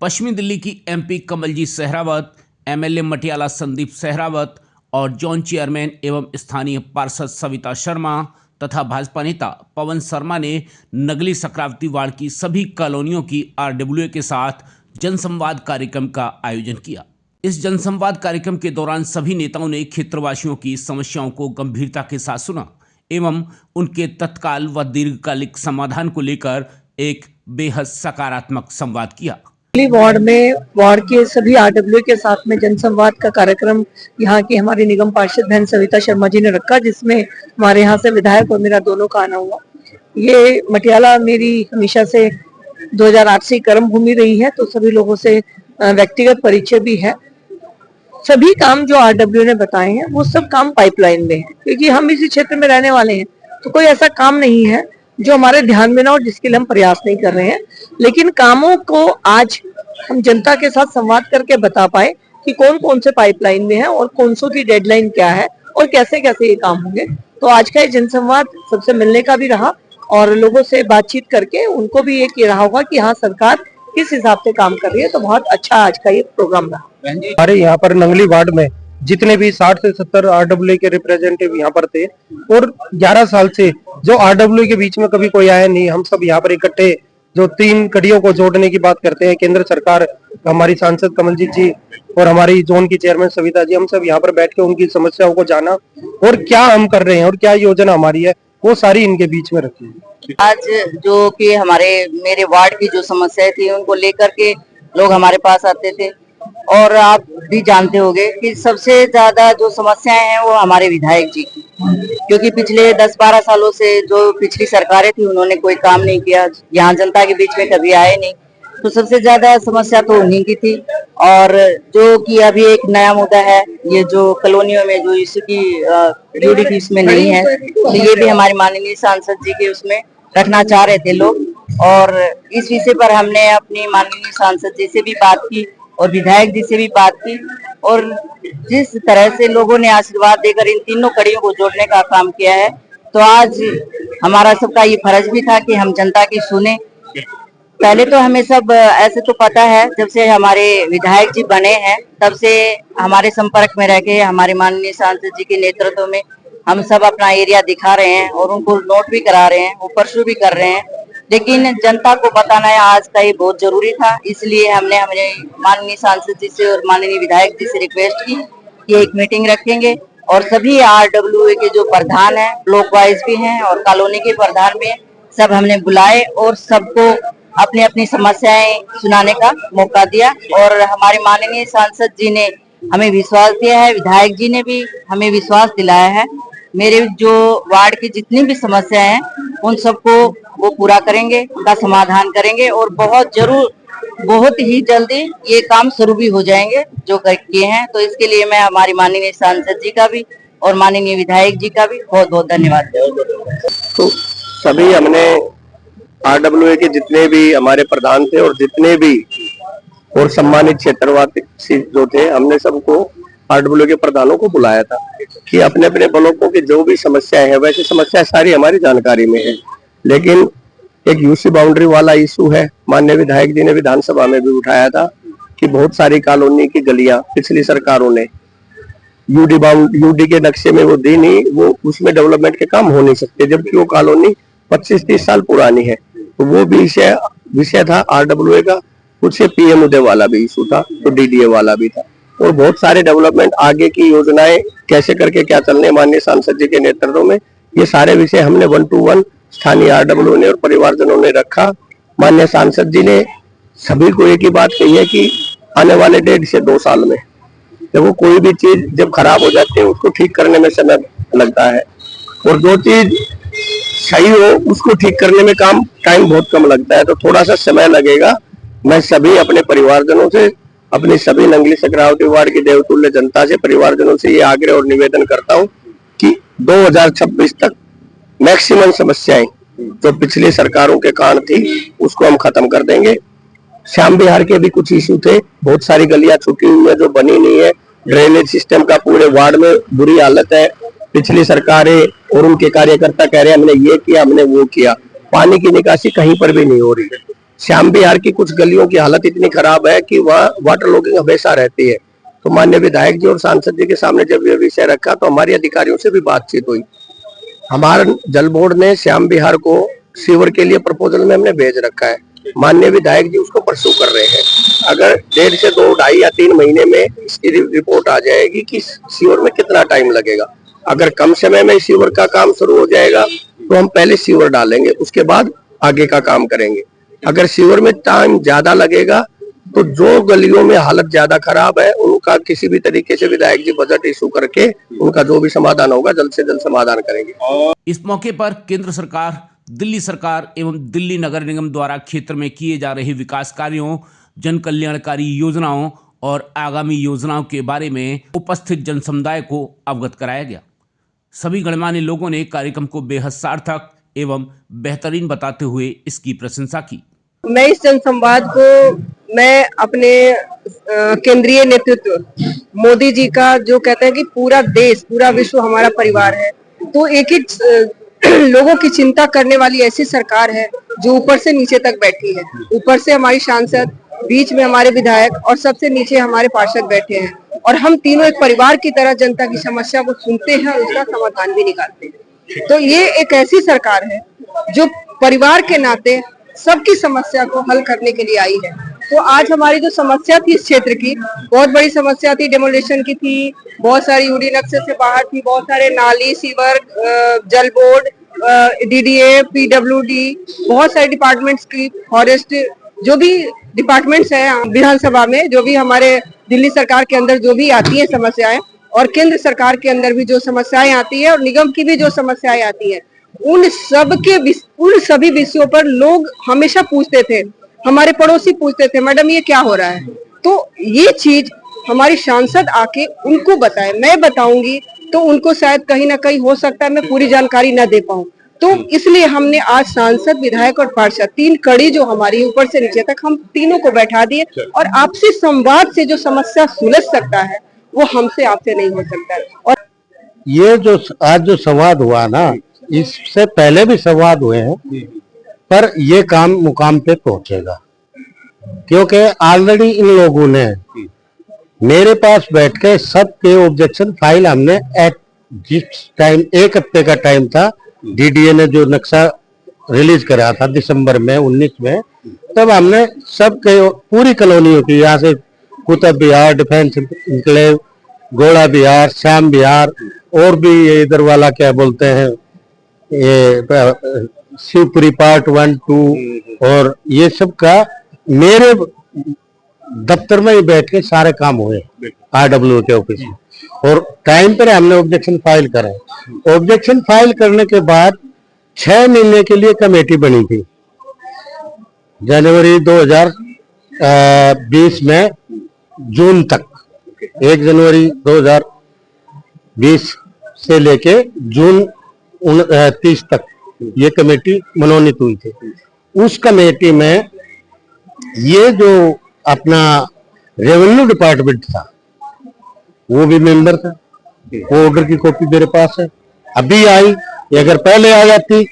पश्चिमी दिल्ली की MP Kamaljeet Sehrawat, MLA मटियाला संदीप सहरावत और जोन चेयरमैन एवं स्थानीय पार्षद सविता शर्मा तथा भाजपा नेता पवन शर्मा ने नगली सक्रावती वार्ड की सभी कॉलोनियों की आरडब्ल्यूए के साथ जनसंवाद कार्यक्रम का आयोजन किया। इस जनसंवाद कार्यक्रम के दौरान सभी नेताओं ने क्षेत्रवासियों की समस्याओं को गंभीरता के साथ सुना एवं उनके तत्काल व दीर्घकालिक समाधान को लेकर एक बेहद सकारात्मक संवाद किया। वार्ड में वार्ड के सभी आरडब्ल्यू के साथ में जनसंवाद का कार्यक्रम यहाँ की हमारी निगम पार्षद बहन सविता शर्मा जी ने रखा, जिसमें हमारे यहाँ से विधायक और मेरा दोनों का आना हुआ। ये मटियाला मेरी हमेशा से 2008 से कर्म भूमि रही है, तो सभी लोगों से व्यक्तिगत परिचय भी है। सभी काम जो आरडब्ल्यू ने बताए हैं वो सब काम पाइपलाइन में है, क्योंकि हम इसी क्षेत्र में रहने वाले हैं, तो कोई ऐसा काम नहीं है जो हमारे ध्यान में ना और जिसके लिए हम प्रयास नहीं कर रहे हैं। लेकिन कामों को आज हम जनता के साथ संवाद करके बता पाए कि कौन कौन से पाइपलाइन में है और कौन सो की डेडलाइन क्या है और कैसे कैसे ये काम होंगे। तो आज का ये जनसंवाद सबसे मिलने का भी रहा और लोगों से बातचीत करके उनको भी ये रहा होगा कि हाँ, सरकार किस हिसाब से काम कर रही है। तो बहुत अच्छा आज का ये प्रोग्राम रहा। हमारे यहाँ पर नंगली वार्ड में जितने भी 60 से 70 आरडब्ल्यू के रिप्रेजेंटेटिव यहाँ पर थे और 11 साल से जो आरडब्ल्यू के बीच में कभी कोई आया नहीं, हम सब यहाँ पर इकट्ठे जो 3 कड़ियों को जोड़ने की बात करते हैं, केंद्र सरकार, हमारी सांसद कमलजीत जी और हमारी जोन की चेयरमैन सविता जी, हम सब यहाँ पर बैठ के उनकी समस्याओं को जाना और क्या हम कर रहे हैं और क्या योजना हमारी है वो सारी इनके बीच में रखी। आज जो कि मेरे वार्ड की जो समस्याएं थी उनको लेकर के लोग हमारे पास आते थे और आप भी जानते होंगे कि सबसे ज्यादा जो समस्याएं हैं वो हमारे विधायक जी की, क्योंकि पिछले 10-12 सालों से जो पिछली सरकारें थी उन्होंने कोई काम नहीं किया, यहाँ जनता के बीच में कभी आए नहीं, तो सबसे ज्यादा समस्या तो उन्हीं की थी। और जो कि अभी एक नया मुद्दा है, ये जो कॉलोनियों में जो इशू की ड्यूटी इसमें नहीं है, तो ये भी हमारे माननीय सांसद जी के उसमें रखना चाह रहे थे लोग। और इस विषय पर हमने अपनी माननीय सांसद जी से भी बात की और विधायक जी से भी बात की और जिस तरह से लोगों ने आशीर्वाद देकर इन तीनों कड़ियों को जोड़ने का काम किया है, तो आज हमारा सबका ये फर्ज भी था कि हम जनता की सुने। पहले तो हमें सब ऐसे तो पता है, जब से हमारे विधायक जी बने हैं तब से हमारे संपर्क में रह के हमारे माननीय सांसद जी के नेतृत्व में हम सब अपना एरिया दिखा रहे हैं और उनको नोट भी करा रहे हैं, वो परसू भी कर रहे हैं। लेकिन जनता को बताना आज का ये बहुत जरूरी था, इसलिए हमने हमारे माननीय सांसद जी से और माननीय विधायक जी से रिक्वेस्ट की कि एक मीटिंग रखेंगे और सभी आरडब्ल्यूए के जो प्रधान हैं, ब्लॉक वाइज भी हैं और कॉलोनी के प्रधान भी हैं, सब हमने बुलाए और सबको अपनी अपनी समस्याएं सुनाने का मौका दिया। और हमारे माननीय सांसद जी ने हमें विश्वास दिया है, विधायक जी ने भी हमें विश्वास दिलाया है, मेरे जो वार्ड की जितनी भी समस्याएं हैं उन सबको वो पूरा करेंगे, उनका समाधान करेंगे और बहुत ही जल्दी ये काम शुरू भी हो जाएंगे जो किए हैं। तो इसके लिए मैं हमारी माननीय सांसद जी का भी और माननीय विधायक जी का भी बहुत बहुत धन्यवाद। तो सभी हमने आरडब्ल्यू के जितने भी हमारे प्रधान थे और जितने भी और सम्मानित क्षेत्रवासी जो थे, हमने सबको आरडब्ल्यू के प्रधानों को बुलाया था कि अपने अपने ब्लॉकों की जो भी समस्याएं हैं, वैसे समस्या सारी हमारी जानकारी में है, लेकिन एक यूसी बाउंड्री वाला इशू है। माननीय विधायक जी ने विधानसभा में भी उठाया था कि बहुत सारी कॉलोनी की गलियां पिछली सरकारों ने यूडी के नक्शे में वो दी नहीं, वो उसमें डेवलपमेंट के काम हो नहीं सकते, जबकि वो कॉलोनी 25-30 साल पुरानी है। तो वो भी विषय था आरडब्ल्यूए का। कुछ पीएम उदय वाला भी इशू था, तो डीडीए वाला भी था और बहुत सारे डेवलपमेंट आगे की योजनाएं कैसे करके क्या चलने, माननीय सांसद जी के नेतृत्व में ये सारे विषय हमने 1 to 1 स्थानीय आरडब्ल्यू ने और परिवारजनों ने रखा। माननीय सांसद जी ने सभी को एक ही बात कही है कि आने वाले 1.5 से 2 साल में देखो, कोई भी चीज जब खराब हो जाती है उसको ठीक करने में समय लगता है और जो चीज सही हो उसको ठीक करने में टाइम बहुत कम लगता है, तो थोड़ा सा समय लगेगा। मैं सभी अपने परिवारजनों से, अपनी सभी नंगली सक्रावती वार्ड की देवतुल्य जनता से, परिवारजनों से ये आग्रह और निवेदन करता हूँ कि 2026 तक मैक्सिमम समस्याएं जो पिछली सरकारों के कारण थी उसको हम खत्म कर देंगे। श्याम बिहार के भी कुछ इशू थे, बहुत सारी गलियां छुटी हुई है जो बनी नहीं है, ड्रेनेज सिस्टम का पूरे वार्ड में बुरी हालत है। पिछली सरकारें और उनके कार्यकर्ता कह रहे हैं हमने ये किया, हमने वो किया, पानी की निकासी कहीं पर भी नहीं हो रही है। श्याम विहार की कुछ गलियों की हालत इतनी खराब है कि वह वाटर लॉगिंग हमेशा रहती है। तो माननीय विधायक जी और सांसद जी के सामने जब यह विषय रखा तो हमारी अधिकारियों से भी बातचीत हुई। हमारा जल बोर्ड ने श्याम विहार को सीवर के लिए प्रपोजल में हमने भेज रखा है। माननीय विधायक जी उसको परसू कर रहे हैं। अगर 1.5 से 2, 2.5 या 3 महीने में इसकी रिपोर्ट आ जाएगी कि सीवर में कितना टाइम लगेगा। अगर कम समय में सीवर का काम शुरू हो जाएगा तो हम पहले सीवर डालेंगे, उसके बाद आगे का काम करेंगे। अगर सीवर में टाइम ज्यादा लगेगा तो जो गलियों में हालत ज्यादा खराब है उनका किसी भी तरीके से विधायक जी बजट इशू करके उनका जो भी समाधान होगा जल्द से जल्द समाधान करेंगे। इस मौके पर केंद्र सरकार, दिल्ली सरकार एवं दिल्ली नगर निगम द्वारा क्षेत्र में किए जा रहे विकास कार्यों, जन कल्याणकारी योजनाओं और आगामी योजनाओं के बारे में उपस्थित जन समुदाय को अवगत कराया गया। सभी गणमान्य लोगों ने कार्यक्रम को बेहद सार्थक एवं बेहतरीन बताते हुए इसकी प्रशंसा की। मैं इस जनसंवाद को मैं अपने केंद्रीय नेतृत्व मोदी जी का जो कहते हैं कि पूरा देश, पूरा विश्व हमारा परिवार है, तो एक ही लोगों की चिंता करने वाली ऐसी सरकार है जो ऊपर से नीचे तक बैठी है। ऊपर से हमारी सांसद, बीच में हमारे विधायक और सबसे नीचे हमारे पार्षद बैठे हैं और हम तीनों एक परिवार की तरह जनता की समस्या को सुनते हैं और उसका समाधान भी निकालते हैं। तो ये एक ऐसी सरकार है जो परिवार के नाते सबकी समस्या को हल करने के लिए आई है। तो आज हमारी जो समस्या थी इस क्षेत्र की, बहुत बड़ी समस्या थी, डेमोलिशन की थी, बहुत सारी यूडी नक्शे से बाहर थी, बहुत सारे नाली, सीवर, जल बोर्ड, डीडीए, पीडब्ल्यूडी, बहुत सारे डिपार्टमेंट्स की, फॉरेस्ट, जो भी डिपार्टमेंट्स हैं विधानसभा में, जो भी हमारे दिल्ली सरकार के अंदर जो भी आती है समस्याएं और केंद्र सरकार के अंदर भी जो समस्याएं आती है और निगम की भी जो समस्याएं आती है, उन सभी विषयों पर लोग हमेशा पूछते थे, हमारे पड़ोसी पूछते थे, मैडम ये क्या हो रहा है। तो ये चीज हमारी सांसद आके उनको बताए, मैं बताऊंगी तो उनको शायद कहीं ना कहीं हो सकता है मैं पूरी जानकारी न दे पाऊं। तो इसलिए हमने आज सांसद, विधायक और पार्षद, 3 कड़ी जो हमारी ऊपर से नीचे तक, हम तीनों को बैठा दिए और आपसी संवाद से जो समस्या सुलझ सकता है वो हमसे आपसे नहीं हो सकता है। और ये जो आज जो संवाद हुआ ना, इससे पहले भी संवाद हुए हैं, पर ये काम मुकाम पे पहुंचेगा क्योंकि ऑलरेडी इन लोगों ने मेरे पास बैठ के सबके ऑब्जेक्शन फाइल हमने जिस टाइम 1 हफ्ते का टाइम था, डीडीए ने जो नक्शा रिलीज करा था दिसंबर में 19 में, तब हमने सबके पूरी कॉलोनियों की, यहाँ से कुतुब विहार, डिफेंस इंक्लेव, गोला विहार, श्याम विहार और भी ये इधर वाला क्या बोलते हैं, ये शिवपुरी पार्ट 1, 2 और ये सब का मेरे दफ्तर में ही बैठ के सारे काम हुए आरडब्ल्यू के ऑफिस में और टाइम पर हमने ऑब्जेक्शन फाइल करे। ऑब्जेक्शन फाइल करने के बाद 6 महीने के लिए कमेटी बनी थी। जनवरी 2020 में जून तक, 1 जनवरी 2020 से लेके जून 30 तक ये कमेटी मनोनीत हुई थी। उस कमेटी में ये जो अपना रेवेन्यू डिपार्टमेंट था वो भी मेंबर था। वो ऑर्डर की कॉपी मेरे पास है, अभी आई, अगर पहले आ जाती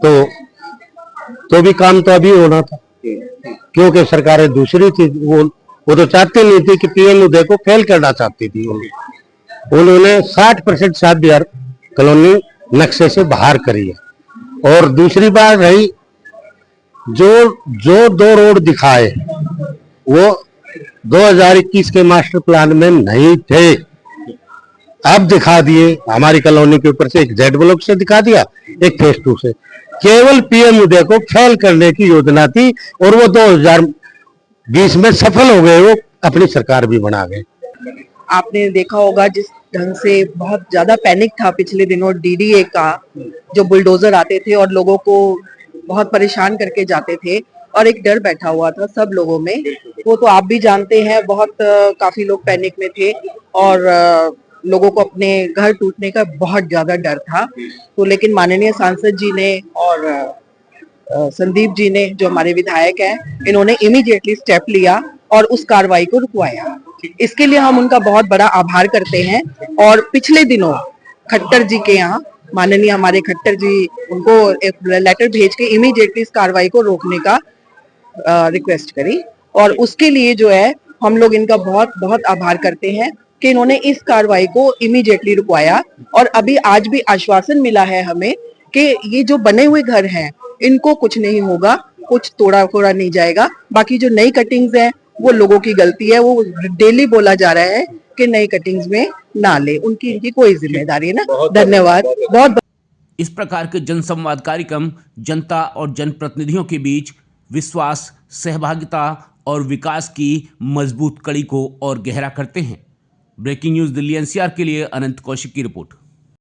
तो भी काम तो अभी होना था, क्योंकि सरकारें दूसरी थी। वो तो चाहती नहीं थी कि पीएमओ को फेल करना चाहती थी। उन्होंने 60% श्याम विहार कॉलोनी नक्शे से बाहर करी है। और दूसरी बात रही, जो 2 रोड दिखाए वो 2021 के मास्टर प्लान में नहीं थे, अब दिखा दिए। हमारी कॉलोनी के ऊपर से एक जेड ब्लॉक से दिखा दिया, एक फेज 2 से। केवल पीएम उदय को फेल करने की योजना थी और वो 2020 में सफल हो गए, वो अपनी सरकार भी बना गए। आपने देखा होगा जिस ढंग से बहुत ज्यादा पैनिक था पिछले दिनों डीडीए का, जो बुलडोजर आते थे और लोगों को बहुत परेशान करके जाते थे और एक डर बैठा हुआ था सब लोगों में। वो तो आप भी जानते हैं, बहुत काफी लोग पैनिक में थे और लोगों को अपने घर टूटने का बहुत ज्यादा डर था। तो लेकिन माननीय सांसद जी ने और संदीप जी ने, जो हमारे विधायक हैं, इन्होंने इमीडिएटली स्टेप लिया और उस कार्रवाई को रुकवाया। इसके लिए हम उनका बहुत बड़ा आभार करते हैं। और पिछले दिनों खट्टर जी के यहाँ, माननीय हमारे खट्टर जी, उनको एक लेटर भेज के इमीडिएटली इस कार्रवाई को रोकने का रिक्वेस्ट करी और उसके लिए जो है हम लोग इनका बहुत बहुत आभार करते हैं कि इन्होंने इस कार्रवाई को इमीडिएटली रुकवाया और अभी आज भी आश्वासन मिला है हमें कि ये जो बने हुए घर हैं इनको कुछ नहीं होगा, कुछ तोड़ा फोड़ा नहीं जाएगा। बाकी जो नई कटिंग्स हैं वो लोगों की गलती है, वो डेली बोला जा रहा है कि नई कटिंग्स में ना ले, उनकी इनकी कोई जिम्मेदारी है ना। धन्यवाद। बहुत इस प्रकार के जनसंवाद कार्यक्रम जनता और जनप्रतिनिधियों के बीच विश्वास, सहभागिता और विकास की मजबूत कड़ी को और गहरा करते हैं। ब्रेकिंग न्यूज दिल्ली एनसीआर के लिए अनंत कौशिक की रिपोर्ट।